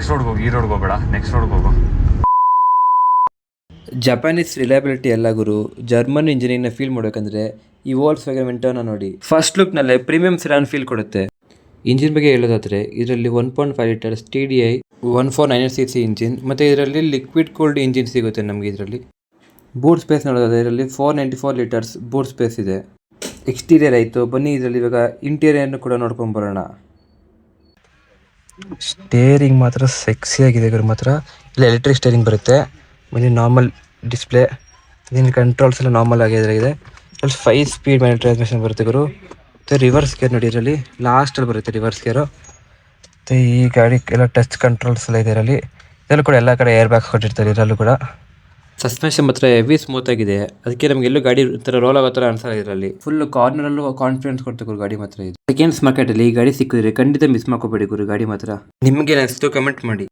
Next ರೋಡ್ಗೆ ಹೋಗಿ, ಈ ರೋಡ್ಗೆ ಹೋಗ್ಬೇಡ, ನೆಕ್ಸ್ಟ್ ರೋಡ್ಗೆ ಹೋಗು. ಜಪಾನೀಸ್ ರಿಲಯಬಿಲಿಟಿ ಎಲ್ಲ ಗುರು. ಜರ್ಮನ್ ಇಂಜಿನಿಯರ್ನ ಫೀಲ್ ಮಾಡಬೇಕಂದ್ರೆ ಈ ವೋಲ್ಕ್ಸ್ವ್ಯಾಗನ್ ವೆಂಟೋನ ನೋಡಿ. ಫಸ್ಟ್ ಲುಕ್ನಲ್ಲೇ ಪ್ರೀಮಿಯಂ ಸೆಡಾನ್ ಫೀಲ್ ಕೊಡುತ್ತೆ. ಇಂಜಿನ್ ಬಗ್ಗೆ ಹೇಳೋದಾದರೆ ಇದರಲ್ಲಿ 1.5 ಲೀಟರ್ಸ್ TDI 1498cc ಇಂಜಿನ್, ಮತ್ತು ಇದರಲ್ಲಿ ಲಿಕ್ವಿಡ್ ಕೂಲ್ಡ್ ಇಂಜಿನ್ ಸಿಗುತ್ತೆ ನಮಗೆ. ಇದರಲ್ಲಿ ಬೂಟ್ ಸ್ಪೇಸ್ ನೋಡೋದಾದರೆ ಇದರಲ್ಲಿ 494 ಲೀಟರ್ಸ್ ಬೂಟ್ ಸ್ಪೇಸ್ ಇದೆ. ಎಕ್ಸ್ಟೀರಿಯರ್ ಆಯಿತು, ಬನ್ನಿ ಇದರಲ್ಲಿ ಇವಾಗ ಇಂಟೀರಿಯರ್ನು ಕೂಡ ನೋಡ್ಕೊಂಬರೋಣ. ಸ್ಟೇರಿಂಗ್ ಮಾತ್ರ ಸೆಕ್ಸಿ ಆಗಿದೆ ಗುರು. ಮಾತ್ರ ಇಲ್ಲ ಎಲೆಕ್ಟ್ರಿಕ್ ಸ್ಟೇರಿಂಗ್ ಬರುತ್ತೆ, ಬನ್ನಿ ನಾರ್ಮಲ್ ಡಿಸ್ಪ್ಲೇ, ಇದನ್ನು ಕಂಟ್ರೋಲ್ಸ್ ಎಲ್ಲ ನಾರ್ಮಲ್ ಆಗಿದ್ರೆ ಇದೆ. ಇದರಲ್ಲಿ 5 ಸ್ಪೀಡ್ ಮ್ಯಾನುವಲ್ ಟ್ರಾನ್ಸ್ಮಿಷನ್ ಬರುತ್ತೆ ಗುರು. ಮತ್ತು ರಿವರ್ಸ್ ಗೇರ್ ನೋಡಿ, ಇದರಲ್ಲಿ ಲಾಸ್ಟಲ್ಲಿ ಬರುತ್ತೆ ರಿವರ್ಸ್ ಗೇರು. ಮತ್ತು ಈ ಗಾಡಿ ಎಲ್ಲ ಟಚ್ ಕಂಟ್ರೋಲ್ಸ್ ಎಲ್ಲ ಇದೆ ಇದರಲ್ಲಿ. ಇದರಲ್ಲೂ ಕೂಡ ಎಲ್ಲ ಕಡೆ ಏರ್ ಬ್ಯಾಗ್ಸ್ ಕೊಟ್ಟಿರ್ತಾರೆ ಇದರಲ್ಲೂ ಕೂಡ. ಸಸ್ಪೆನ್ಷನ್ ಮಾತ್ರ ಹೆವಿ ಸ್ಮೂತ್ ಆಗಿದೆ, ಅದಕ್ಕೆ ನಮಗೆ ಎಲ್ಲೂ ಗಾಡಿ ಥರ ರೋಲ್ ಆಗೋ ಥರ ಅನ್ಸಲ್ಲ. ಇದರಲ್ಲಿ ಫುಲ್ ಕಾರ್ನರಲ್ಲೂ ಕಾನ್ಫಿಡೆನ್ಸ್ ಕೊಡ್ತೆ ಗುರು ಗಾಡಿ ಮಾತ್ರ. ಇದು ಸೆಕೆಂಡ್ಸ್ ಮಾರ್ಕೆಟಲ್ಲಿ ಈ ಗಾಡಿ ಸಿಕ್ಕಿದ್ರೆ ಖಂಡಿತ ಮಿಸ್ ಮಾಡ್ಕೋಬೇಡಿ ಗುರು ಗಾಡಿ ಮಾತ್ರ. ನಿಮಗೆ ಅನಿಸ್ತು ಕಮೆಂಟ್ ಮಾಡಿ.